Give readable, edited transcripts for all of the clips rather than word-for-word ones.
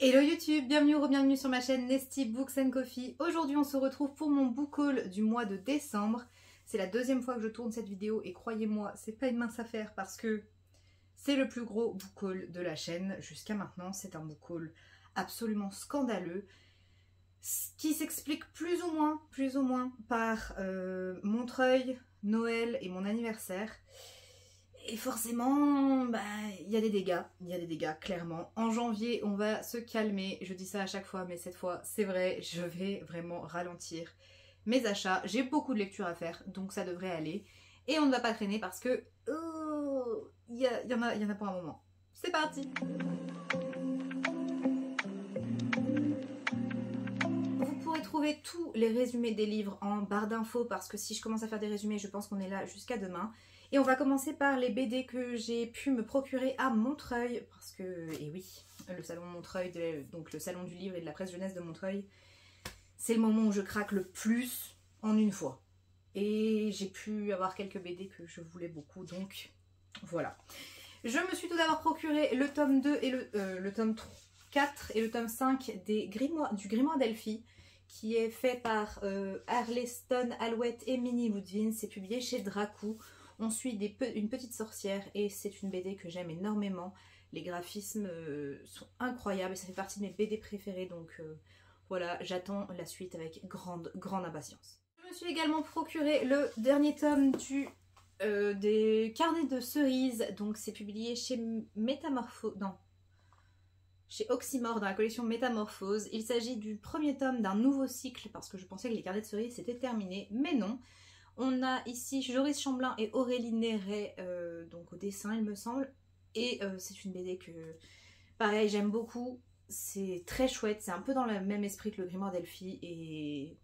Hello YouTube, bienvenue ou bienvenue sur ma chaîne Nesty Books & Coffee. Aujourd'hui on se retrouve pour mon book haul du mois de décembre. C'est la deuxième fois que je tourne cette vidéo et croyez-moi, c'est pas une mince affaire parce que c'est le plus gros book haul de la chaîne. Jusqu'à maintenant, c'est un book haul absolument scandaleux qui s'explique plus ou moins par Montreuil, Noël et mon anniversaire. Et forcément, il y a des dégâts, clairement. En janvier, on va se calmer. Je dis ça à chaque fois, mais cette fois, c'est vrai, je vais vraiment ralentir mes achats. J'ai beaucoup de lectures à faire, donc ça devrait aller. Et on ne va pas traîner parce que il y en a pour un moment. C'est parti! Vous pourrez trouver tous les résumés des livres en barre d'infos parce que si je commence à faire des résumés, je pense qu'on est là jusqu'à demain. Et on va commencer par les BD que j'ai pu me procurer à Montreuil, parce que, et oui, le salon Montreuil, donc le salon du livre et de la presse jeunesse de Montreuil, c'est le moment où je craque le plus en une fois. Et j'ai pu avoir quelques BD que je voulais beaucoup, donc voilà. Je me suis tout d'abord procuré le tome 2 et le tome 4 et le tome 5 du Grimoire d'Elphie, qui est fait par Arleston Alouette et Minnie Woodvine. C'est publié chez Dracou. On suit une petite sorcière et c'est une BD que j'aime énormément. Les graphismes sont incroyables et ça fait partie de mes BD préférées. Donc voilà, j'attends la suite avec grande impatience. Je me suis également procuré le dernier tome des carnets de cerises. Donc c'est publié chez chez Oxymore dans la collection Métamorphose. Il s'agit du premier tome d'un nouveau cycle parce que je pensais que les carnets de cerises c'était terminé, mais non. On a ici Joris Chamblin et Aurélie Néret, donc au dessin il me semble. Et c'est une BD que, pareil, j'aime beaucoup. C'est très chouette, c'est un peu dans le même esprit que le Grimoire d'Elphie. Et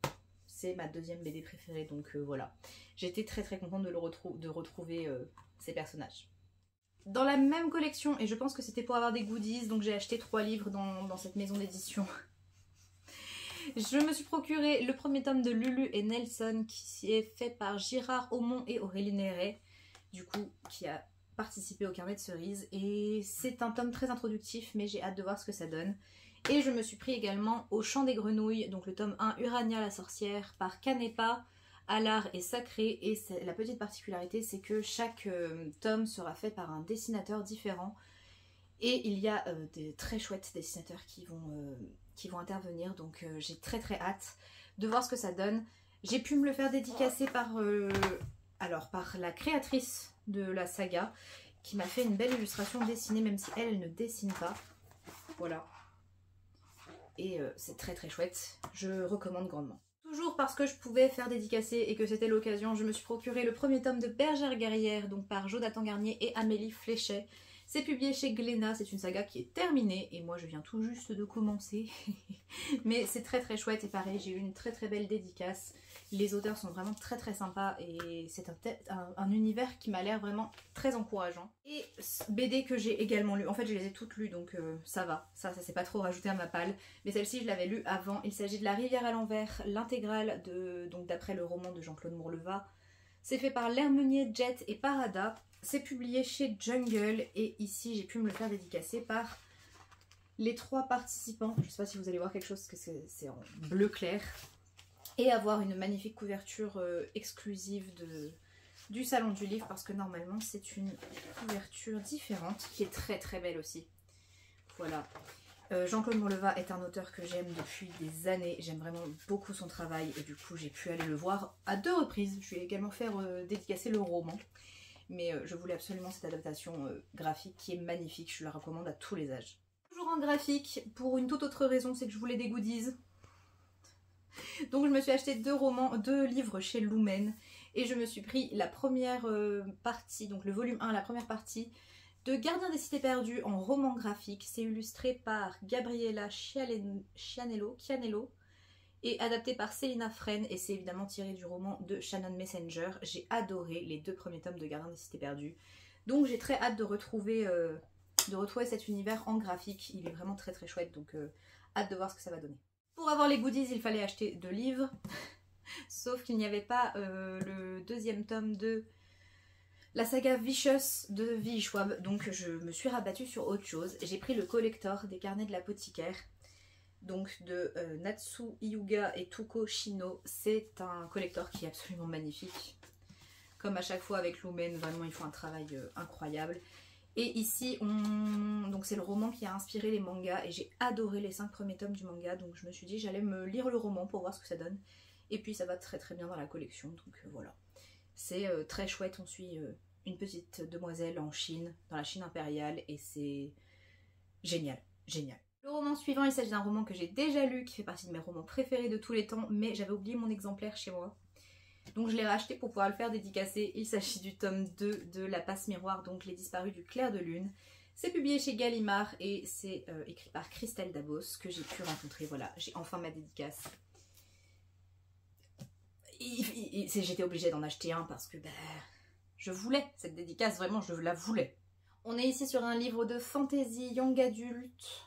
c'est ma deuxième BD préférée, donc voilà. J'étais très contente de retrouver ces personnages. Dans la même collection, et je pense que c'était pour avoir des goodies, donc j'ai acheté 3 livres dans cette maison d'édition. Je me suis procuré le premier tome de Lulu et Nelson qui est fait par Girard Aumont et Aurélie Néret, du coup qui a participé au carnet de cerises, et c'est un tome très introductif mais j'ai hâte de voir ce que ça donne. Et je me suis pris également Au Chant des Grenouilles, donc le tome 1 Urania la sorcière par Canepa, Allard et Sacré, et la petite particularité c'est que chaque tome sera fait par un dessinateur différent. Et il y a des très chouettes dessinateurs qui vont intervenir, donc j'ai très hâte de voir ce que ça donne. J'ai pu me le faire dédicacer par la créatrice de la saga, qui m'a fait une belle illustration dessinée, même si elle ne dessine pas. Voilà. Et c'est très chouette, je recommande grandement. Toujours parce que je pouvais faire dédicacer et que c'était l'occasion, je me suis procuré le premier tome de Bergère guerrière, donc par Jonathan Garnier et Amélie Fléchet. C'est publié chez Glénat, c'est une saga qui est terminée et moi je viens tout juste de commencer. Mais c'est très chouette et pareil, j'ai eu une très belle dédicace. Les auteurs sont vraiment très sympas et c'est un univers qui m'a l'air vraiment très encourageant. Et BD que j'ai également lu, en fait je les ai toutes lues donc ça va, ça s'est pas trop rajouté à ma palle. Mais celle-ci je l'avais lue avant, il s'agit de La Rivière à l'envers, l'intégrale d'après le roman de Jean-Claude Mourleva. C'est fait par L'Hermenier, Jet et Parada. C'est publié chez Jungle et ici j'ai pu me le faire dédicacer par les 3 participants. Je ne sais pas si vous allez voir quelque chose parce que c'est en bleu clair. Et avoir une magnifique couverture exclusive du salon du livre parce que normalement c'est une couverture différente qui est très belle aussi. Voilà. Jean-Claude Mourleva est un auteur que j'aime depuis des années. J'aime vraiment beaucoup son travail et du coup j'ai pu aller le voir à 2 reprises. Je lui ai également fait dédicacer le roman. Mais je voulais absolument cette adaptation graphique qui est magnifique, je la recommande à tous les âges. Toujours en graphique, pour une toute autre raison, c'est que je voulais des goodies. Donc je me suis acheté 2 livres chez Lumen et je me suis pris la première partie, donc le volume 1, la première partie de Gardien des Cités Perdues en roman graphique. C'est illustré par Gabriella Chianello et adapté par Célina Fren et c'est évidemment tiré du roman de Shannon Messenger. J'ai adoré les 2 premiers tomes de Gardien des Cités Perdues. Donc j'ai très hâte de retrouver cet univers en graphique. Il est vraiment très chouette, donc hâte de voir ce que ça va donner. Pour avoir les goodies, il fallait acheter 2 livres. Sauf qu'il n'y avait pas le 2e tome de La saga Vicious de V.E. Schwab, donc je me suis rabattue sur autre chose. J'ai pris le collector des carnets de l'apothicaire, donc de Natsu Hyuga et Tuko Shino. C'est un collector qui est absolument magnifique. Comme à chaque fois avec Lumen, vraiment ils font un travail incroyable. Et ici, donc c'est le roman qui a inspiré les mangas et j'ai adoré les 5 premiers tomes du manga, donc je me suis dit j'allais me lire le roman pour voir ce que ça donne. Et puis ça va très très bien dans la collection, donc voilà. C'est très chouette, on suit une petite demoiselle en Chine, dans la Chine impériale, et c'est génial, génial. Le roman suivant, il s'agit d'un roman que j'ai déjà lu, qui fait partie de mes romans préférés de tous les temps, mais j'avais oublié mon exemplaire chez moi. Donc je l'ai racheté pour pouvoir le faire dédicacer. Il s'agit du tome 2 de La Passe-Miroir, donc Les Disparus du Clair de Lune. C'est publié chez Gallimard et c'est écrit par Christelle Dabos, que j'ai pu rencontrer. Voilà, j'ai enfin ma dédicace. J'étais obligée d'en acheter un parce que je voulais cette dédicace, vraiment je la voulais. On est ici sur un livre de fantasy young adulte,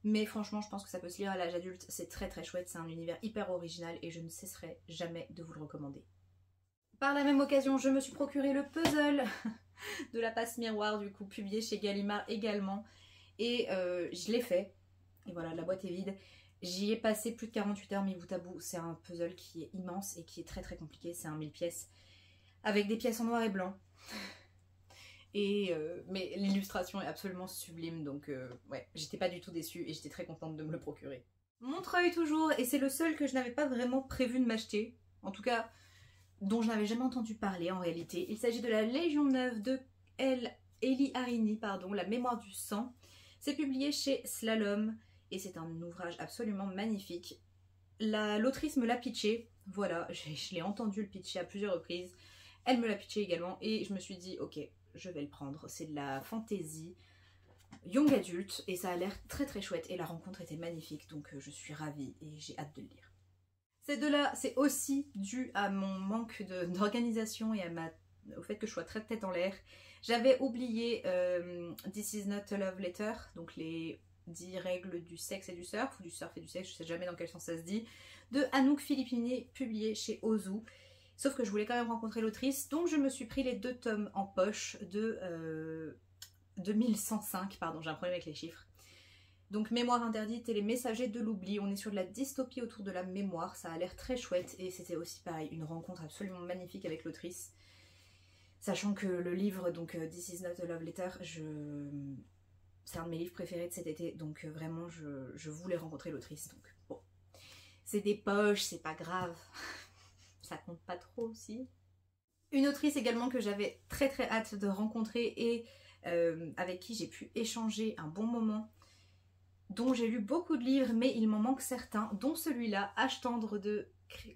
mais franchement je pense que ça peut se lire à l'âge adulte, c'est très très chouette, c'est un univers hyper original et je ne cesserai jamais de vous le recommander. Par la même occasion, je me suis procuré le puzzle de La Passe-Miroir, du coup publié chez Gallimard également, et je l'ai fait, et voilà, la boîte est vide. J'y ai passé plus de 48 heures mis bout à bout. C'est un puzzle qui est immense et qui est très très compliqué. C'est un 1000 pièces avec des pièces en noir et blanc. Et mais l'illustration est absolument sublime, donc ouais, j'étais pas du tout déçue et j'étais très contente de me le procurer. Montreuil toujours, et c'est le seul que je n'avais pas vraiment prévu de m'acheter. En tout cas, dont je n'avais jamais entendu parler en réalité. Il s'agit de la Légion neuve de Elie Harini, pardon, La mémoire du sang. C'est publié chez Slalom. Et c'est un ouvrage absolument magnifique. L'autrice me l'a pitché, voilà, je l'ai entendu le pitcher à plusieurs reprises. Elle me l'a pitché également et je me suis dit ok, je vais le prendre. C'est de la fantasy young adulte et ça a l'air très très chouette. Et la rencontre était magnifique, donc je suis ravie et j'ai hâte de le lire. Ces deux-là, c'est aussi dû à mon manque d'organisation et au fait que je sois très tête en l'air. J'avais oublié This is not a love letter, donc les 10 règles du sexe et du surf, ou du surf et du sexe, je sais jamais dans quel sens ça se dit, de Anouk Filippini, publié chez Ozu. Sauf que je voulais quand même rencontrer l'autrice, donc je me suis pris les 2 tomes en poche de 2105, pardon, j'ai un problème avec les chiffres. Donc Mémoire interdite et Les messagers de l'oubli, on est sur de la dystopie autour de la mémoire, ça a l'air très chouette, et c'était aussi pareil, une rencontre absolument magnifique avec l'autrice. Sachant que le livre, donc This is not a love letter, c'est un de mes livres préférés de cet été, donc vraiment je voulais rencontrer l'autrice, donc bon. C'est des poches, c'est pas grave, ça compte pas trop aussi. Une autrice également que j'avais très très hâte de rencontrer et avec qui j'ai pu échanger un bon moment, dont j'ai lu beaucoup de livres mais il m'en manque certains, dont celui-là, Âge tendre de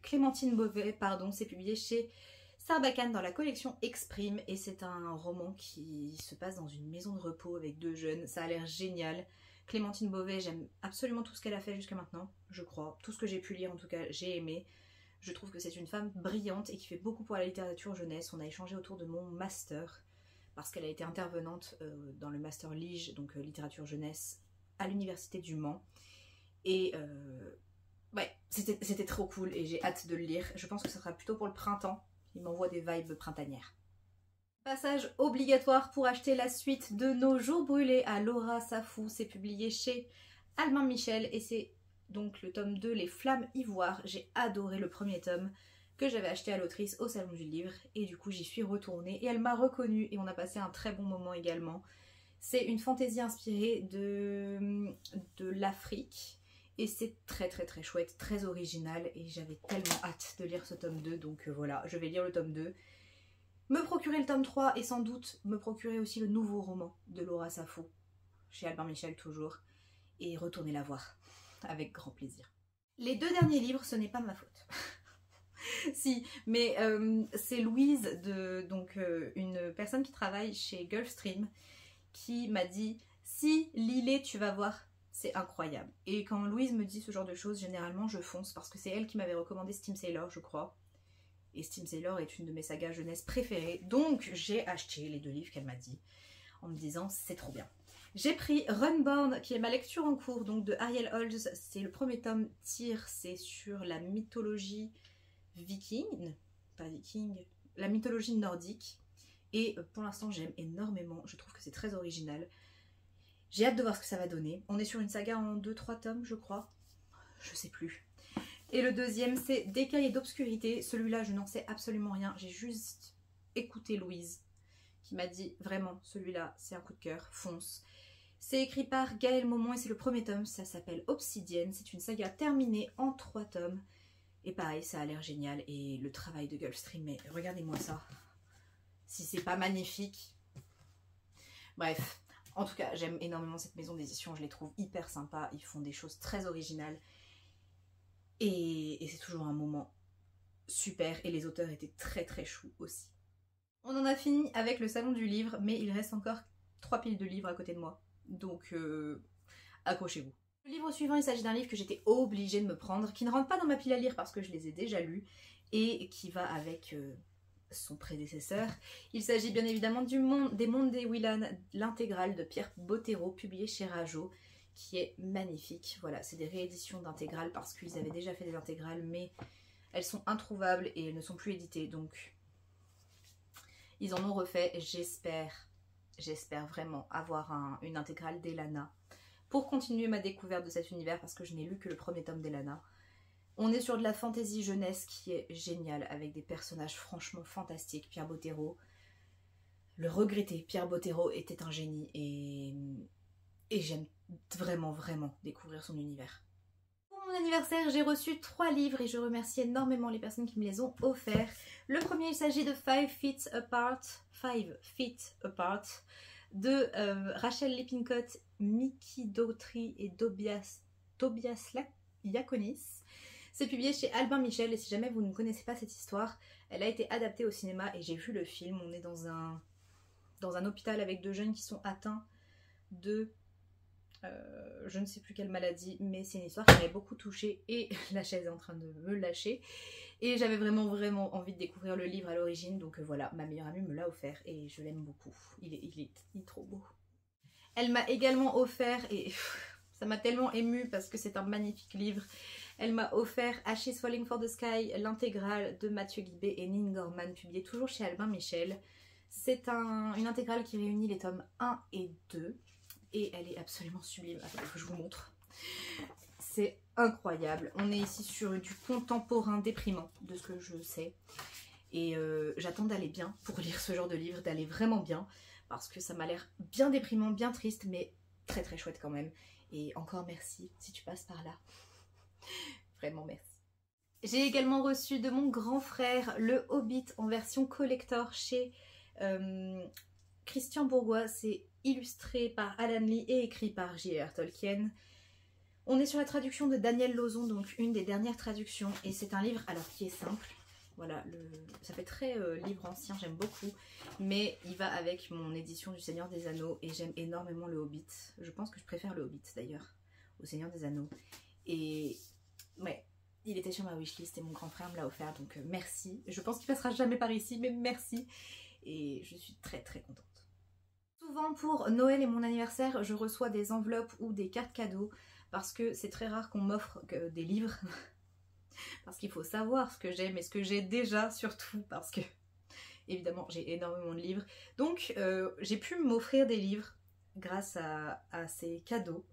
Clémentine Beauvais, pardon, c'est publié chez Sarbacane dans la collection Exprime et c'est un roman qui se passe dans une maison de repos avec 2 jeunes, ça a l'air génial. Clémentine Beauvais, j'aime absolument tout ce qu'elle a fait jusqu'à maintenant, je crois. Tout ce que j'ai pu lire en tout cas, j'ai aimé. Je trouve que c'est une femme brillante et qui fait beaucoup pour la littérature jeunesse. On a échangé autour de mon master parce qu'elle a été intervenante dans le master Lige, donc littérature jeunesse, à l'université du Mans. Et ouais, c'était trop cool et j'ai hâte de le lire. Je pense que ça sera plutôt pour le printemps. Il m'envoie des vibes printanières. Passage obligatoire pour acheter la suite de Nos jours brûlés à Laura Safou. C'est publié chez Albin Michel et c'est donc le tome 2, Les flammes ivoires. J'ai adoré le premier tome que j'avais acheté à l'autrice au salon du livre et du coup j'y suis retournée et elle m'a reconnue et on a passé un très bon moment également. C'est une fantaisie inspirée de l'Afrique. Et c'est très très très chouette, très original et j'avais tellement hâte de lire ce tome 2, donc voilà, je vais lire le tome 2, me procurer le tome 3 et sans doute me procurer aussi le nouveau roman de Laura Safou, chez Albin Michel toujours, et retourner la voir, avec grand plaisir. Les 2 derniers livres, ce n'est pas ma faute. Si, mais c'est Louise, une personne qui travaille chez Gulfstream, qui m'a dit « Si, lis-les, tu vas voir ». C'est incroyable. Et quand Louise me dit ce genre de choses, généralement je fonce parce que c'est elle qui m'avait recommandé Steam Sailor, je crois. Et Steam Sailor est une de mes sagas jeunesse préférées. Donc j'ai acheté les 2 livres qu'elle m'a dit en me disant c'est trop bien. J'ai pris Runborn qui est ma lecture en cours donc de Ariel Holz. C'est le premier tome tir, c'est sur la mythologie viking, pas viking, la mythologie nordique. et pour l'instant j'aime énormément, je trouve que c'est très original. J'ai hâte de voir ce que ça va donner. On est sur une saga en 2-3 tomes je crois, je sais plus. Et le deuxième c'est D'écailles et d'obscurité, celui-là je n'en sais absolument rien, j'ai juste écouté Louise qui m'a dit vraiment celui-là c'est un coup de cœur, fonce. C'est écrit par Gaël Momont et c'est le premier tome, ça s'appelle Obsidienne, c'est une saga terminée en 3 tomes. Et pareil, ça a l'air génial. Et le travail de Gulfstream, mais regardez-moi ça. Si c'est pas magnifique. Bref, en tout cas, j'aime énormément cette maison d'édition. Je les trouve hyper sympas. Ils font des choses très originales. Et c'est toujours un moment super. Et les auteurs étaient très très choux aussi. On en a fini avec le salon du livre, mais il reste encore 3 piles de livres à côté de moi. Donc, accrochez-vous. Le livre suivant, il s'agit d'un livre que j'étais obligée de me prendre, qui ne rentre pas dans ma pile à lire parce que je les ai déjà lus, et qui va avec son prédécesseur. Il s'agit bien évidemment des Mondes des Whelan, l'intégrale de Pierre Bottero, publiée chez Rajo, qui est magnifique. Voilà, c'est des rééditions d'intégrales parce qu'ils avaient déjà fait des intégrales, mais elles sont introuvables et elles ne sont plus éditées, donc ils en ont refait. J'espère vraiment avoir une intégrale d'Elana pour continuer ma découverte de cet univers parce que je n'ai lu que le premier tome d'Elana. On est sur de la fantasy jeunesse qui est géniale avec des personnages franchement fantastiques. Pierre Bottero, le regretté Pierre Bottero était un génie et j'aime vraiment découvrir son univers. Pour mon anniversaire, j'ai reçu 3 livres et je remercie énormément les personnes qui me les ont offerts. Le premier, il s'agit de 5 Feet Apart de Rachel Lippincott, Mickey Daughtry et Tobias Iaconis. C'est publié chez Albin Michel et si jamais vous ne connaissez pas cette histoire, elle a été adaptée au cinéma et j'ai vu le film. On est dans un hôpital avec 2 jeunes qui sont atteints de je ne sais plus quelle maladie, mais c'est une histoire qui m'avait beaucoup touchée et la chaise est en train de me lâcher. Et j'avais vraiment envie de découvrir le livre à l'origine, donc voilà, ma meilleure amie me l'a offert et je l'aime beaucoup. Il est trop beau. Elle m'a également offert, et ça m'a tellement émue parce que c'est un magnifique livre, elle m'a offert Ashes Falling for the Sky, l'intégrale de Mathieu Guibé et Nin Gorman, publiée toujours chez Albin Michel. C'est une intégrale qui réunit les tomes 1 et 2. Et elle est absolument sublime. Attendez que je vous montre. C'est incroyable. On est ici sur du contemporain déprimant, de ce que je sais. Et j'attends d'aller bien pour lire ce genre de livre, d'aller vraiment bien. Parce que ça m'a l'air bien déprimant, bien triste, mais très très chouette quand même. Et encore merci si tu passes par là. Vraiment merci. J'ai également reçu de mon grand frère le Hobbit en version collector chez Christian Bourgois. C'est illustré par Alan Lee et écrit par J.R.R. Tolkien. On est sur la traduction de Daniel Lauzon, donc une des dernières traductions, et c'est un livre alors qui est simple. Voilà, ça fait très livre ancien, j'aime beaucoup, mais il va avec mon édition du Seigneur des Anneaux et j'aime énormément le Hobbit. Je pense que je préfère le Hobbit d'ailleurs au Seigneur des Anneaux. Et ouais, il était sur ma wishlist et mon grand frère me l'a offert, donc merci. Je pense qu'il passera jamais par ici, mais merci. Et je suis très très contente. Souvent pour Noël et mon anniversaire, je reçois des enveloppes ou des cartes cadeaux parce que c'est très rare qu'on m'offre des livres. Parce qu'il faut savoir ce que j'aime et ce que j'ai déjà surtout parce que évidemment j'ai énormément de livres. Donc j'ai pu m'offrir des livres grâce à ces cadeaux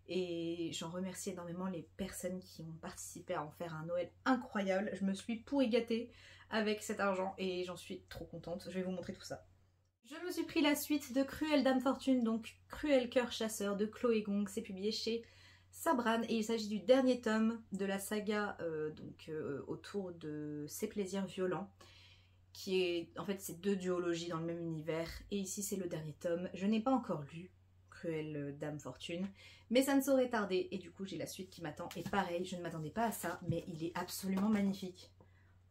et j'en remercie énormément les personnes qui ont participé à en faire un Noël incroyable. Je me suis pourri gâtée avec cet argent et j'en suis trop contente. Je vais vous montrer tout ça. Je me suis pris la suite de Cruelle Dame Fortune, donc Cruel Cœur Chasseur de Chloé Gong. C'est publié chez Sabran et il s'agit du dernier tome de la saga autour de Ses plaisirs violents, qui est en fait c'est 2 duologies dans le même univers et ici c'est le dernier tome. Je n'ai pas encore lu Cruelle Dame Fortune, mais ça ne saurait tarder et du coup j'ai la suite qui m'attend et pareil, je ne m'attendais pas à ça, mais il est absolument magnifique.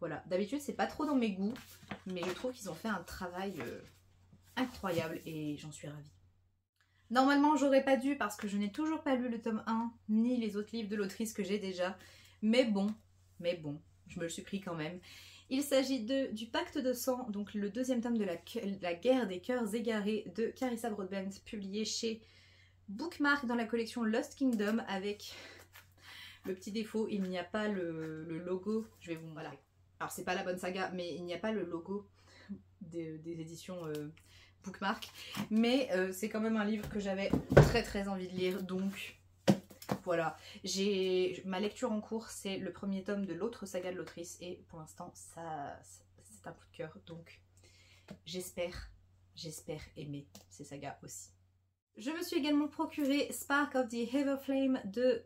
Voilà, d'habitude c'est pas trop dans mes goûts, mais je trouve qu'ils ont fait un travail incroyable et j'en suis ravie. Normalement j'aurais pas dû parce que je n'ai toujours pas lu le tome 1 ni les autres livres de l'autrice que j'ai déjà, mais bon, je me le suis pris quand même. Il s'agit du Pacte de sang, donc le 2e tome de la guerre des cœurs égarés de Carissa Broadbent, publié chez Bookmark dans la collection Lost Kingdom avec le petit défaut, il n'y a pas le logo, je vais vous montrer. Alors c'est pas la bonne saga, mais il n'y a pas le logo des éditions Bookmark. Mais c'est quand même un livre que j'avais très envie de lire, donc voilà. Ma lecture en cours, c'est le premier tome de l'autre saga de l'autrice, et pour l'instant, c'est un coup de cœur, donc j'espère aimer ces sagas aussi. Je me suis également procuré Spark of the Everflame de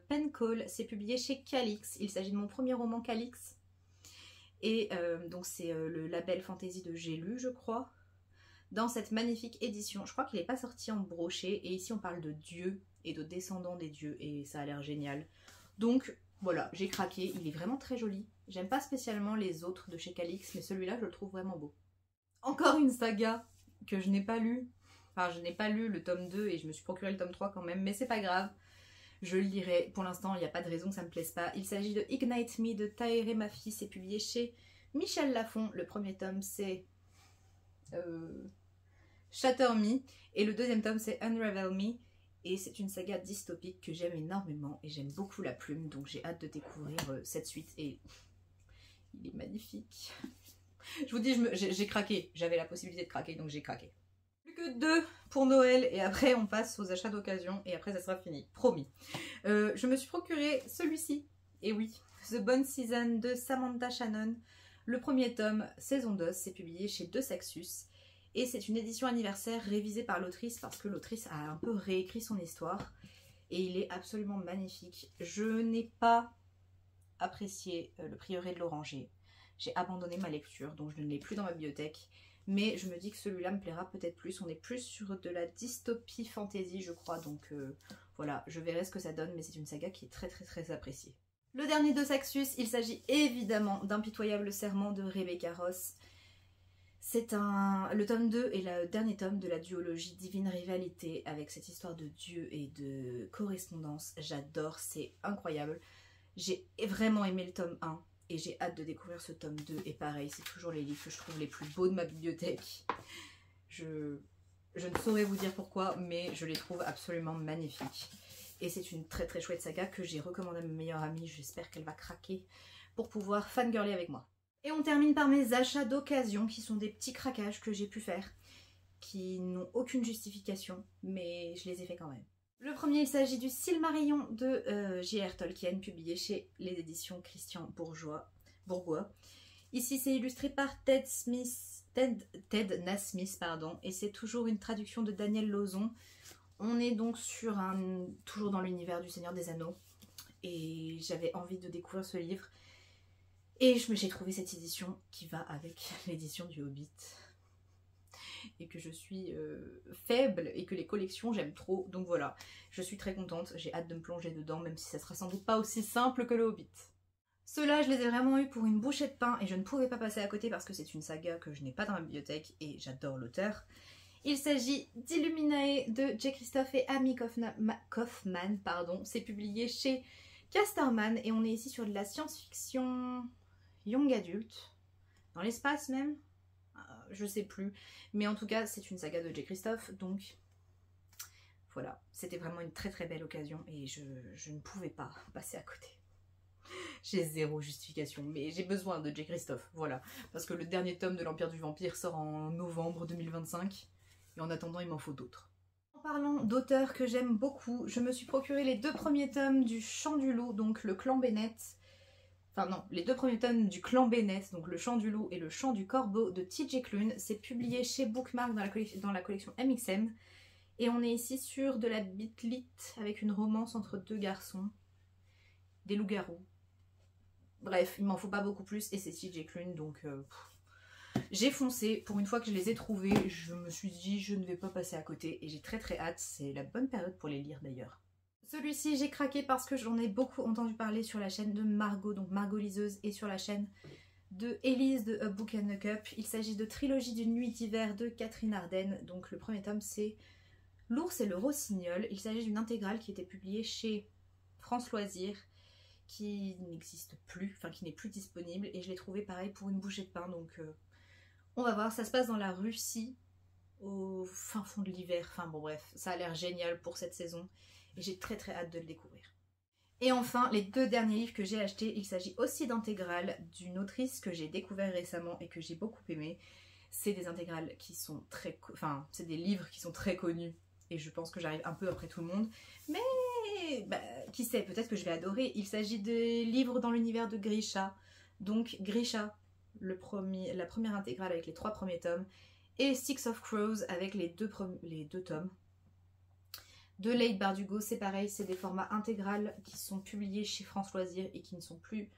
Pencall. C'est publié chez Calix. Il s'agit de mon premier roman Calix. Et donc c'est le label fantasy de J'ai lu, je crois. Dans cette magnifique édition. Je crois qu'il n'est pas sorti en brochet. Et ici on parle de dieux et de descendants des dieux. Et ça a l'air génial. Donc voilà, j'ai craqué. Il est vraiment très joli. J'aime pas spécialement les autres de chez Calix, mais celui-là je le trouve vraiment beau. Encore une saga que je n'ai pas lue. Enfin, je n'ai pas lu le tome 2 et je me suis procuré le tome 3 quand même, mais c'est pas grave. Je le lirai. Pour l'instant, il n'y a pas de raison que ça me plaise pas. Il s'agit de Ignite Me de Tahereh Mafi. C'est publié chez Michel Lafon. Le premier tome, c'est Shatter Me. Et le deuxième tome, c'est Unravel Me. Et c'est une saga dystopique que j'aime énormément. Et j'aime beaucoup la plume. Donc j'ai hâte de découvrir cette suite. Et il est magnifique. Je vous dis, j'ai craqué. J'avais la possibilité de craquer, donc j'ai craqué. Plus que 2 pour Noël et après on passe aux achats d'occasion et après ça sera fini, promis. Je me suis procuré celui-ci, et oui, The Bone Season de Samantha Shannon. Le premier tome, saison 2, c'est publié chez De Saxus et c'est une édition anniversaire révisée par l'autrice parce que l'autrice a un peu réécrit son histoire et il est absolument magnifique. Je n'ai pas apprécié Le Prieuré de l'Oranger. J'ai abandonné ma lecture, donc je ne l'ai plus dans ma bibliothèque. Mais je me dis que celui-là me plaira peut-être plus. On est plus sur de la dystopie fantasy, je crois. Donc voilà, je verrai ce que ça donne. Mais c'est une saga qui est très appréciée. Le dernier de Saxus, il s'agit évidemment d'Impitoyable Serment de Rebecca Ross. C'est le tome 2 et le dernier tome de la duologie Divine Rivalité avec cette histoire de dieu et de correspondance. J'adore, c'est incroyable. J'ai vraiment aimé le tome 1. Et j'ai hâte de découvrir ce tome 2. Et pareil, c'est toujours les livres que je trouve les plus beaux de ma bibliothèque. Je ne saurais vous dire pourquoi, mais je les trouve absolument magnifiques. Et c'est une très chouette saga que j'ai recommandée à ma meilleure amie. J'espère qu'elle va craquer pour pouvoir fangirler avec moi. Et on termine par mes achats d'occasion, qui sont des petits craquages que j'ai pu faire, qui n'ont aucune justification, mais je les ai fait quand même. Le premier, il s'agit du Silmarillion de J.R. Tolkien, publié chez les éditions Christian Bourgois. Ici, c'est illustré par Ted Nasmith, pardon, et c'est toujours une traduction de Daniel Lauzon. On est donc sur toujours dans l'univers du Seigneur des Anneaux, et j'avais envie de découvrir ce livre. Et j'ai trouvé cette édition qui va avec l'édition du Hobbit. Et que je suis faible et que les collections j'aime trop, donc voilà, je suis très contente, j'ai hâte de me plonger dedans même si ça sera sans doute pas aussi simple que le Hobbit. Ceux-là je les ai vraiment eus pour une bouchée de pain et je ne pouvais pas passer à côté parce que c'est une saga que je n'ai pas dans ma bibliothèque et j'adore l'auteur. Il s'agit d'Illuminae de J. Christophe et Amy Kaufman, pardon. C'est publié chez Casterman et on est ici sur de la science-fiction young adulte, dans l'espace même. Je sais plus, mais en tout cas c'est une saga de J. Christophe, donc voilà, c'était vraiment une très belle occasion et je ne pouvais pas passer à côté. J'ai zéro justification, mais j'ai besoin de J. Christophe, voilà, parce que le dernier tome de l'Empire du Vampire sort en novembre 2025 et en attendant il m'en faut d'autres. En parlant d'auteurs que j'aime beaucoup, je me suis procuré les 2 premiers tomes du Chant du Loup, donc le clan Bennett. Enfin non, les 2 premiers tomes du clan Bennett, donc Le Chant du Loup et Le Chant du Corbeau de TJ Klune. C'est publié chez Bookmark dans la collection MXM. Et on est ici sur de la bitlit avec une romance entre 2 garçons. Des loups-garous. Bref, il m'en faut pas beaucoup plus et c'est TJ Klune donc... J'ai foncé, pour une fois que je les ai trouvés, je me suis dit je ne vais pas passer à côté et j'ai très hâte. C'est la bonne période pour les lire d'ailleurs. Celui-ci, j'ai craqué parce que j'en ai beaucoup entendu parler sur la chaîne de Margot, donc Margot Liseuse, et sur la chaîne de Élise de A Book and a Cup. Il s'agit de Trilogie d'une nuit d'hiver de Catherine Arden. Donc le premier tome, c'est L'ours et le rossignol. Il s'agit d'une intégrale qui était publiée chez France Loisirs, qui n'existe plus, enfin qui n'est plus disponible. Et je l'ai trouvé pareil pour une bouchée de pain, donc on va voir. Ça se passe dans la Russie, au fin fond de l'hiver. Enfin bon bref, ça a l'air génial pour cette saison. Et j'ai très hâte de le découvrir. Et enfin, les 2 derniers livres que j'ai achetés, il s'agit aussi d'intégrales d'une autrice que j'ai découvert récemment et que j'ai beaucoup aimé. C'est des intégrales qui sont très... Enfin, c'est des livres qui sont très connus. Et je pense que j'arrive un peu après tout le monde. Mais, bah, qui sait, peut-être que je vais adorer. Il s'agit des livres dans l'univers de Grisha. Donc, Grisha, la première intégrale avec les 3 premiers tomes. Et Six of Crows avec les deux tomes. De Leigh Bardugo, c'est pareil, c'est des formats intégrales qui sont publiés chez France Loisirs et qui ne sont plus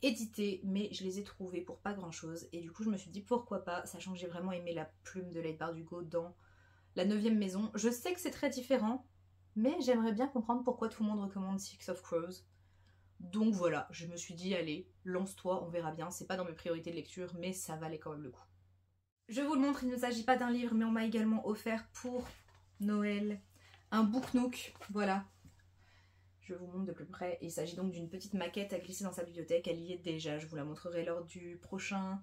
édités, mais je les ai trouvés pour pas grand chose. Et du coup, je me suis dit pourquoi pas, sachant que j'ai vraiment aimé la plume de Leigh Bardugo dans La 9e maison. Je sais que c'est très différent, mais j'aimerais bien comprendre pourquoi tout le monde recommande Six of Crows. Donc voilà, je me suis dit, allez, lance-toi, on verra bien. C'est pas dans mes priorités de lecture, mais ça valait quand même le coup. Je vous le montre, il ne s'agit pas d'un livre, mais on m'a également offert pour Noël un Book Nook. Voilà, je vous montre de plus près. Il s'agit donc d'une petite maquette à glisser dans sa bibliothèque. Elle y est déjà, je vous la montrerai lors du prochain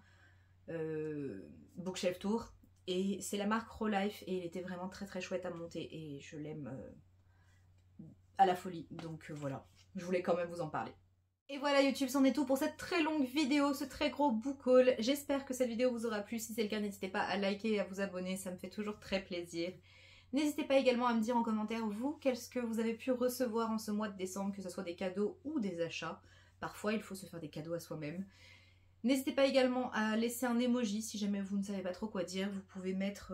Bookshelf Tour. Et c'est la marque Rolife et il était vraiment très très chouette à monter et je l'aime à la folie. Donc voilà, je voulais quand même vous en parler. Et voilà YouTube, c'en est tout pour cette très longue vidéo, ce très gros book haul. J'espère que cette vidéo vous aura plu. Si c'est le cas, n'hésitez pas à liker et à vous abonner, ça me fait toujours très plaisir. N'hésitez pas également à me dire en commentaire, vous, qu'est-ce que vous avez pu recevoir en ce mois de décembre, que ce soit des cadeaux ou des achats. Parfois, il faut se faire des cadeaux à soi-même. N'hésitez pas également à laisser un emoji si jamais vous ne savez pas trop quoi dire. Vous pouvez mettre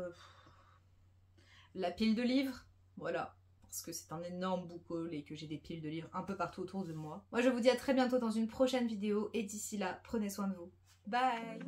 la pile de livres, voilà, parce que c'est un énorme book haul et que j'ai des piles de livres un peu partout autour de moi. Moi, je vous dis à très bientôt dans une prochaine vidéo et d'ici là, prenez soin de vous. Bye!